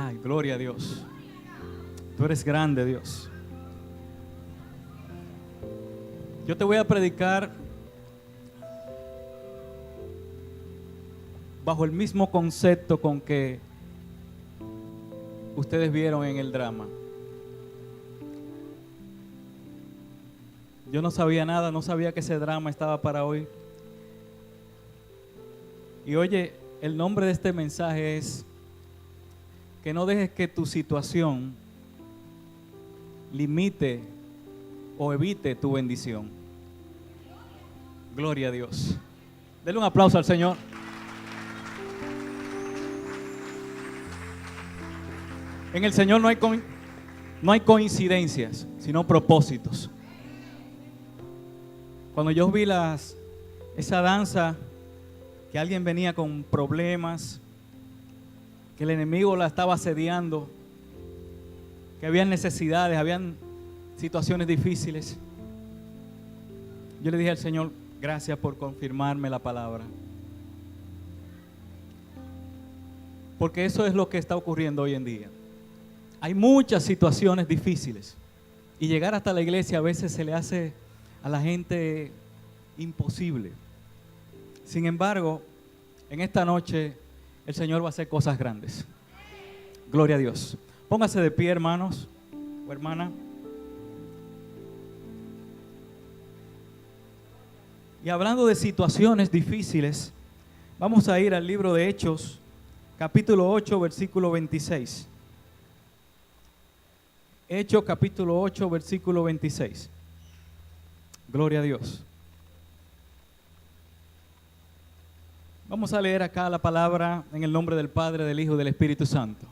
Ay, gloria a Dios. Tú eres grande, Dios. Yo te voy a predicar bajo el mismo concepto con que ustedes vieron en el drama. Yo no sabía nada, no sabía que ese drama estaba para hoy. Y oye, el nombre de este mensaje es que no dejes que tu situación limite o evite tu bendición. Gloria a Dios. Denle un aplauso al Señor. En el Señor no hay coincidencias, sino propósitos. Cuando yo vi esa danza, que alguien venía con problemas, que el enemigo la estaba asediando, que habían necesidades, habían situaciones difíciles, yo le dije al Señor, gracias por confirmarme la palabra. Porque eso es lo que está ocurriendo hoy en día. Hay muchas situaciones difíciles y llegar hasta la iglesia a veces se le hace a la gente imposible. Sin embargo, en esta noche el Señor va a hacer cosas grandes. Gloria a Dios. Póngase de pie, hermanos o hermana. Y hablando de situaciones difíciles, vamos a ir al libro de Hechos, capítulo 8, versículo 26. Hechos, capítulo 8, versículo 26. Gloria a Dios. Vamos a leer acá la palabra en el nombre del Padre, del Hijo y del Espíritu Santo.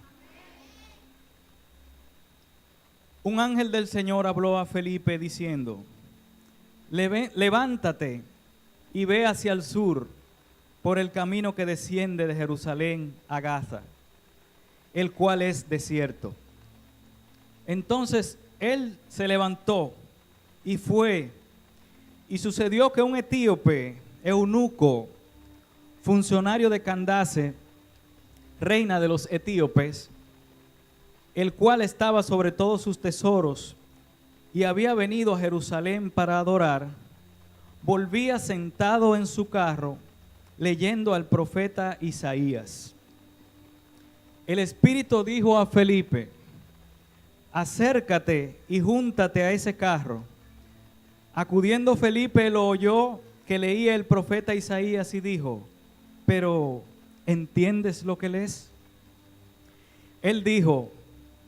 Un ángel del Señor habló a Felipe diciendo: levántate y ve hacia el sur por el camino que desciende de Jerusalén a Gaza, el cual es desierto. Entonces él se levantó y fue, y sucedió que un etíope, eunuco, funcionario de Candace, reina de los etíopes, el cual estaba sobre todos sus tesoros y había venido a Jerusalén para adorar, volvía sentado en su carro leyendo al profeta Isaías. El Espíritu dijo a Felipe: acércate y júntate a ese carro. Acudiendo Felipe lo oyó que leía el profeta Isaías y dijo: pero ¿entiendes lo que lees? Él dijo: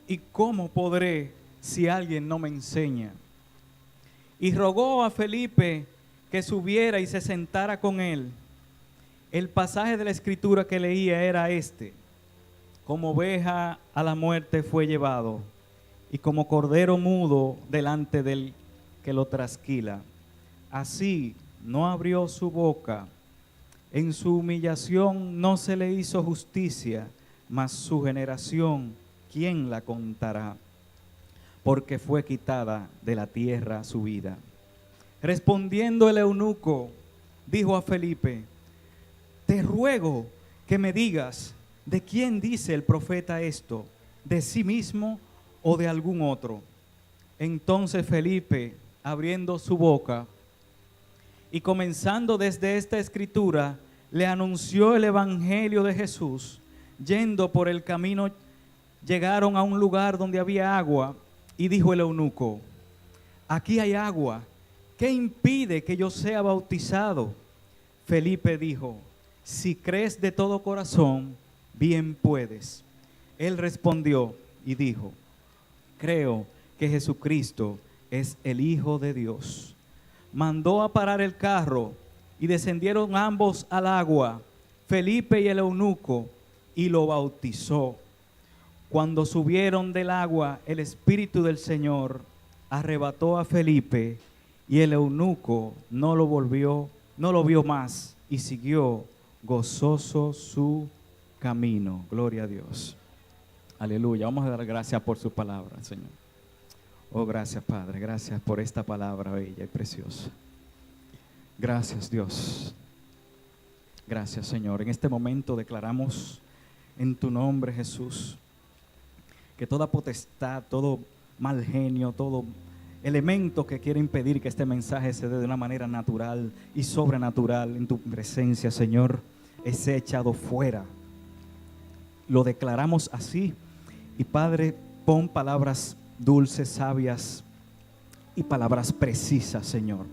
¿y cómo podré si alguien no me enseña? Y rogó a Felipe que subiera y se sentara con él. El pasaje de la escritura que leía era este: como oveja a la muerte fue llevado, y como cordero mudo delante del que lo trasquila, así no abrió su boca. En su humillación no se le hizo justicia, mas su generación, ¿quién la contará? Porque fue quitada de la tierra su vida. Respondiendo el eunuco, dijo a Felipe: te ruego que me digas, ¿de quién dice el profeta esto? ¿De sí mismo o de algún otro? Entonces Felipe, abriendo su boca y comenzando desde esta escritura, le anunció el evangelio de Jesús. Yendo por el camino, llegaron a un lugar donde había agua, y dijo el eunuco: aquí hay agua, ¿qué impide que yo sea bautizado? Felipe dijo: si crees de todo corazón, bien puedes. Él respondió y dijo: creo que Jesucristo es el Hijo de Dios. Mandó a parar el carro y descendieron ambos al agua, Felipe y el eunuco, y lo bautizó. Cuando subieron del agua, el Espíritu del Señor arrebató a Felipe, y el eunuco no lo vio más, y siguió gozoso su camino. Gloria a Dios. Aleluya. Vamos a dar gracias por su palabra, Señor. Oh, gracias, Padre. Gracias por esta palabra bella y preciosa. Gracias, Dios. Gracias, Señor. En este momento declaramos en tu nombre, Jesús, que toda potestad, todo mal genio, todo elemento que quiere impedir que este mensaje se dé de una manera natural y sobrenatural en tu presencia, Señor, es echado fuera. Lo declaramos así. Y Padre, pon palabras dulces, sabias y palabras precisas, Señor,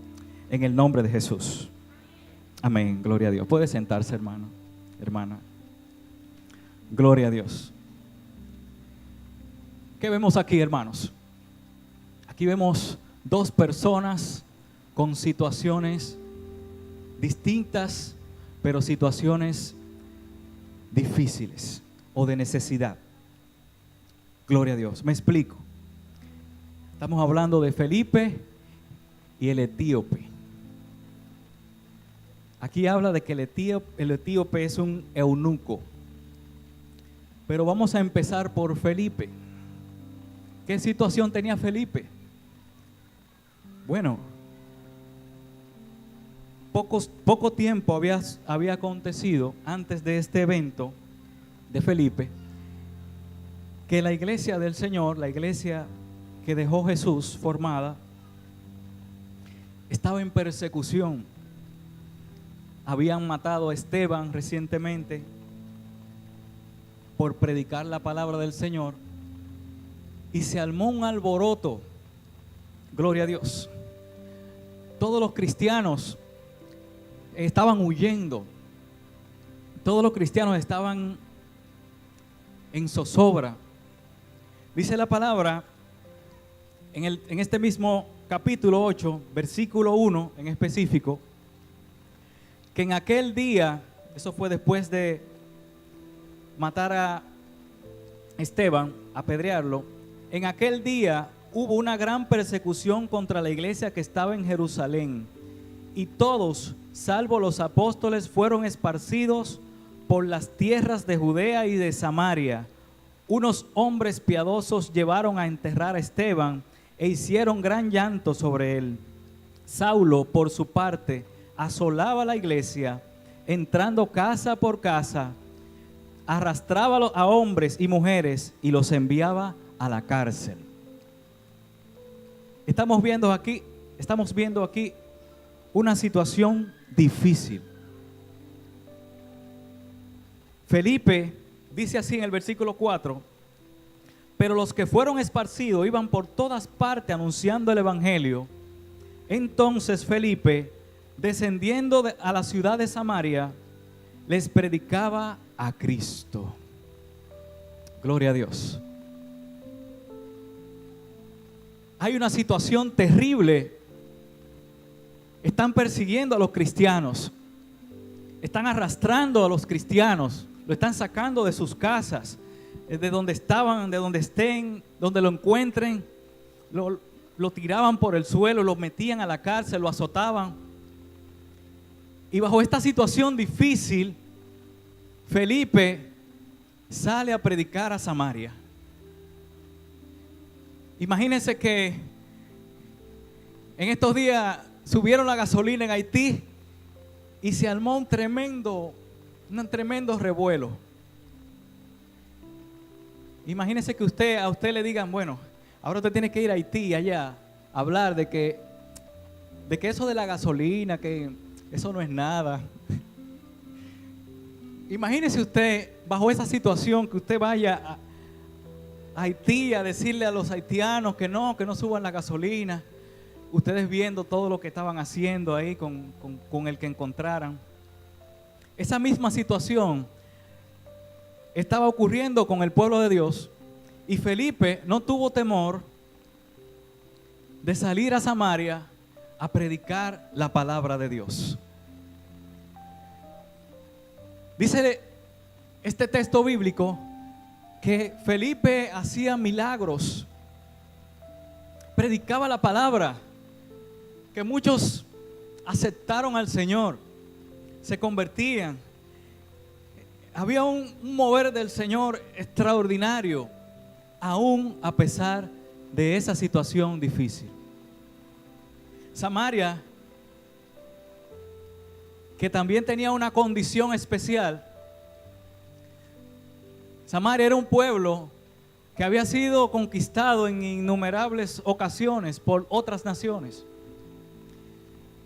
en el nombre de Jesús. Amén, gloria a Dios. Puede sentarse, hermano, hermana. Gloria a Dios. ¿Qué vemos aquí, hermanos? Aquí vemos dos personas con situaciones distintas, pero situaciones difíciles o de necesidad. Gloria a Dios. Me explico. Estamos hablando de Felipe y el etíope. Aquí habla de que el etíope es un eunuco. Pero vamos a empezar por Felipe. ¿Qué situación tenía Felipe? Bueno, poco tiempo había acontecido antes de este evento de Felipe, que la iglesia del Señor, la iglesia que dejó Jesús formada, estaba en persecución. Habían matado a Esteban recientemente por predicar la palabra del Señor, y se armó un alboroto. Gloria a Dios. Todos los cristianos estaban huyendo. Todos los cristianos estaban en zozobra. Dice la palabra en este mismo capítulo 8, versículo 1 en específico, que en aquel día, eso fue después de matar a Esteban, apedrearlo, en aquel día hubo una gran persecución contra la iglesia que estaba en Jerusalén, y todos, salvo los apóstoles, fueron esparcidos por las tierras de Judea y de Samaria. Unos hombres piadosos llevaron a enterrar a Esteban e hicieron gran llanto sobre él. Saulo, por su parte, asolaba la iglesia, entrando casa por casa, arrastraba a hombres y mujeres y los enviaba a la cárcel. Estamos viendo aquí una situación difícil. Felipe dice así en el versículo 4: pero los que fueron esparcidos iban por todas partes anunciando el evangelio. Entonces Felipe, descendiendo a la ciudad de Samaria, les predicaba a Cristo. Gloria a Dios. Hay una situación terrible. Están persiguiendo a los cristianos. Están arrastrando a los cristianos. Lo están sacando de sus casas, de donde estaban, de donde estén, donde lo encuentren. Lo tiraban por el suelo, lo metían a la cárcel, lo azotaban. Y bajo esta situación difícil, Felipe sale a predicar a Samaria. Imagínense que en estos días subieron la gasolina en Haití y se armó un tremendo revuelo. Imagínense que a usted le digan, bueno, ahora usted tiene que ir a Haití allá a hablar de que eso de la gasolina, que eso no es nada. Imagínese usted bajo esa situación que usted vaya a Haití a decirle a los haitianos que no suban la gasolina. Ustedes viendo todo lo que estaban haciendo ahí con el que encontraran. Esa misma situación estaba ocurriendo con el pueblo de Dios, y Felipe no tuvo temor de salir a Samaria a predicar la palabra de Dios. Dice este texto bíblico que Felipe hacía milagros, predicaba la palabra, que muchos aceptaron al Señor, se convertían. Había un mover del Señor extraordinario, aún a pesar de esa situación difícil. Samaria, que también tenía una condición especial. Samaria era un pueblo que había sido conquistado en innumerables ocasiones por otras naciones.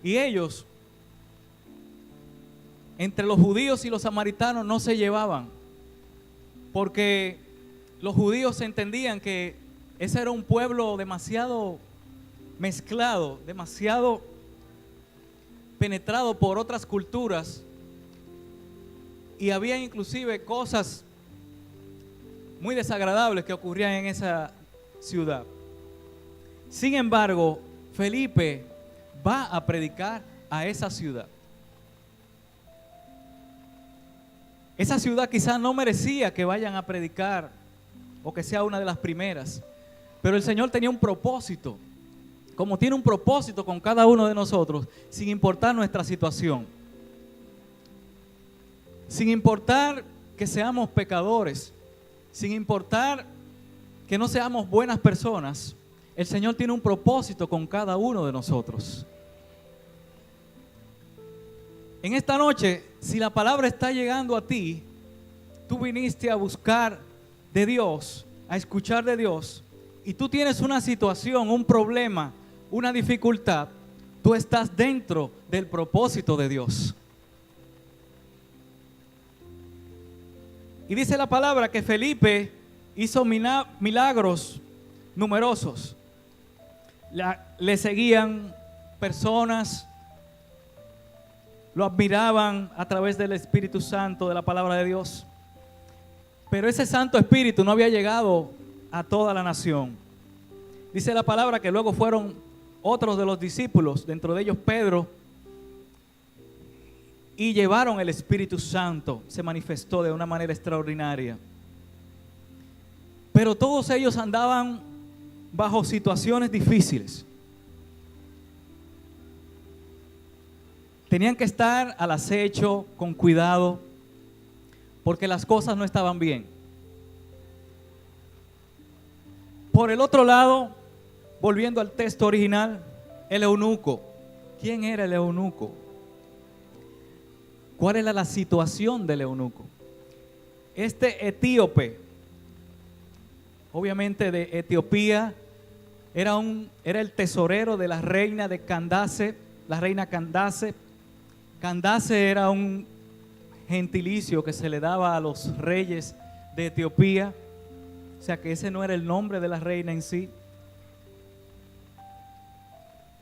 Y ellos, entre los judíos y los samaritanos, no se llevaban, porque los judíos entendían que ese era un pueblo demasiado mezclado, demasiado penetrado por otras culturas, y había inclusive cosas muy desagradables que ocurrían en esa ciudad. Sin embargo, Felipe va a predicar a esa ciudad. Esa ciudad quizás no merecía que vayan a predicar o que sea una de las primeras, pero el Señor tenía un propósito, como tiene un propósito con cada uno de nosotros, sin importar nuestra situación, sin importar que seamos pecadores, sin importar que no seamos buenas personas. El Señor tiene un propósito con cada uno de nosotros. En esta noche, si la palabra está llegando a ti, tú viniste a buscar de Dios, a escuchar de Dios, y tú tienes una situación, un problema, una dificultad, tú estás dentro del propósito de Dios. Y dice la palabra que Felipe hizo milagros numerosos. Le seguían personas, lo admiraban a través del Espíritu Santo, de la palabra de Dios. Pero ese Santo Espíritu no había llegado a toda la nación. Dice la palabra que luego fueron otros de los discípulos, dentro de ellos Pedro, y llevaron el Espíritu Santo. Se manifestó de una manera extraordinaria. Pero todos ellos andaban bajo situaciones difíciles. Tenían que estar al acecho, con cuidado, porque las cosas no estaban bien. Por el otro lado, volviendo al texto original, el eunuco. ¿Quién era el eunuco? ¿Cuál era la situación del eunuco? Este etíope, obviamente de Etiopía, era el tesorero de la reina de Candace, la reina Candace. Candace era un gentilicio que se le daba a los reyes de Etiopía, o sea que ese no era el nombre de la reina en sí.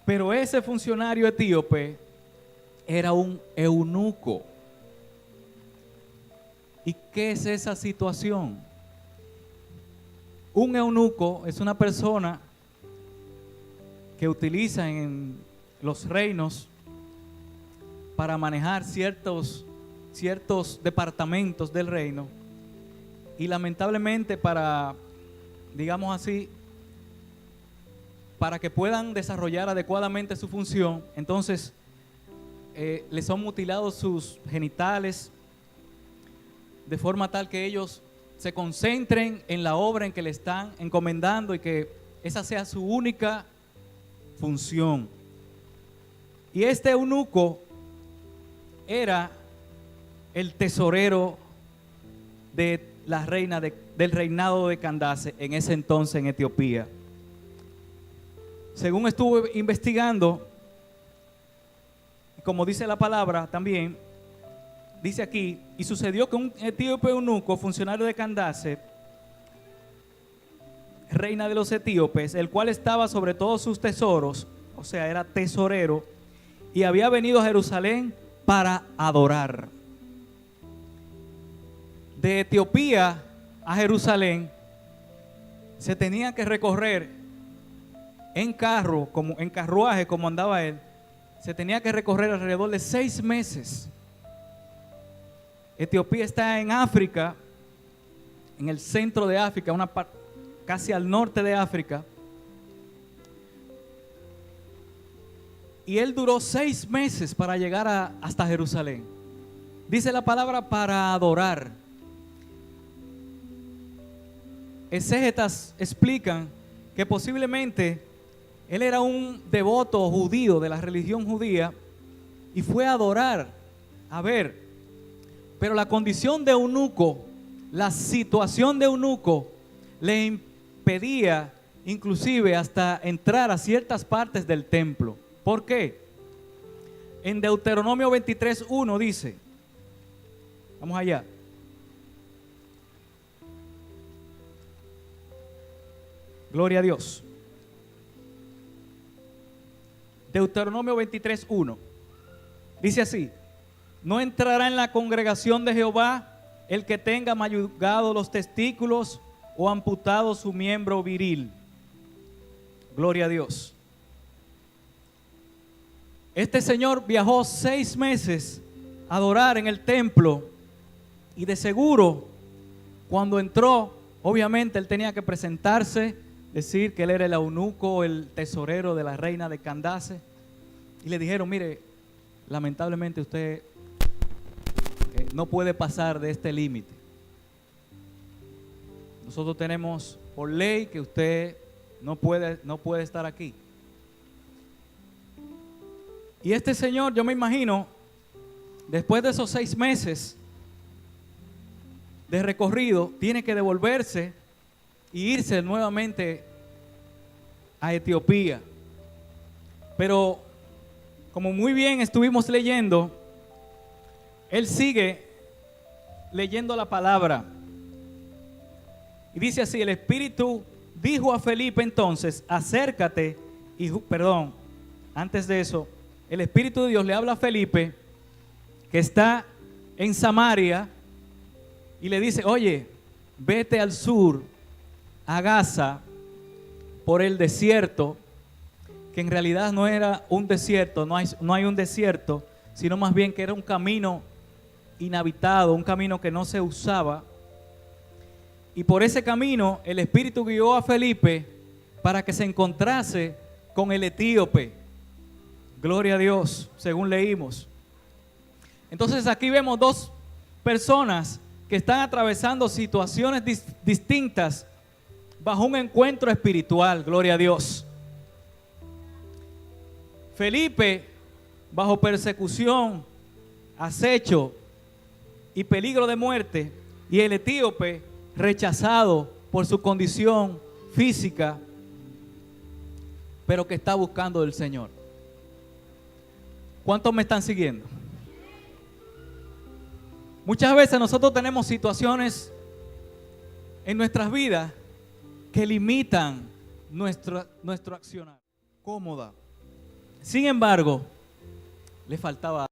Pero ese funcionario etíope era un eunuco. ¿Y qué es esa situación? Un eunuco es una persona que utiliza en los reinos para manejar ciertos departamentos del reino, y lamentablemente para, digamos así, para que puedan desarrollar adecuadamente su función, entonces les son mutilados sus genitales de forma tal que ellos se concentren en la obra en que le están encomendando y que esa sea su única función. Y este eunuco era el tesorero de la reina del reinado de Candace en ese entonces en Etiopía. Según estuve investigando, como dice la palabra también, dice aquí: y sucedió que un etíope eunuco, funcionario de Candace, reina de los etíopes, el cual estaba sobre todos sus tesoros, o sea, era tesorero, y había venido a Jerusalén para adorar. De Etiopía a Jerusalén se tenía que recorrer en carro, como en carruaje, como andaba él. Se tenía que recorrer alrededor de 6 meses. Etiopía está en África, en el centro de África, casi al norte de África. Y él duró 6 meses para llegar hasta Jerusalén. Dice la palabra para adorar. Exégetas explican que posiblemente él era un devoto judío de la religión judía y fue a adorar, a ver. Pero la condición de eunuco, la situación de eunuco, le impedía inclusive hasta entrar a ciertas partes del templo. ¿Por qué? En Deuteronomio 23:1 dice, vamos allá. Gloria a Dios. Deuteronomio 23:1 dice así: no entrará en la congregación de Jehová el que tenga mayugado los testículos o amputado su miembro viril. Gloria a Dios. Este señor viajó 6 meses a adorar en el templo, y de seguro cuando entró, obviamente él tenía que presentarse, decir que él era el eunuco, el tesorero de la reina de Candace, y le dijeron: mire, lamentablemente usted no puede pasar de este límite. Nosotros tenemos por ley que usted no puede estar aquí. Y este señor, yo me imagino, después de esos 6 meses de recorrido, tiene que devolverse y irse nuevamente a Etiopía. Pero como muy bien estuvimos leyendo, él sigue leyendo la palabra. Y dice así: el Espíritu dijo a Felipe entonces: acércate. Antes de eso, el Espíritu de Dios le habla a Felipe, que está en Samaria, y le dice: oye, vete al sur, a Gaza, por el desierto, que en realidad no era un desierto, no hay un desierto, sino más bien que era un camino inhabitado, un camino que no se usaba. Y por ese camino el Espíritu guió a Felipe para que se encontrase con el etíope. Gloria a Dios, según leímos. Entonces aquí vemos 2 personas que están atravesando situaciones distintas bajo un encuentro espiritual. Gloria a Dios. Felipe bajo persecución, acecho y peligro de muerte, y el etíope rechazado por su condición física, pero que está buscando del Señor. ¿Cuántos me están siguiendo? Muchas veces nosotros tenemos situaciones en nuestras vidas que limitan nuestro accionar. Cómoda. Sin embargo, le faltaba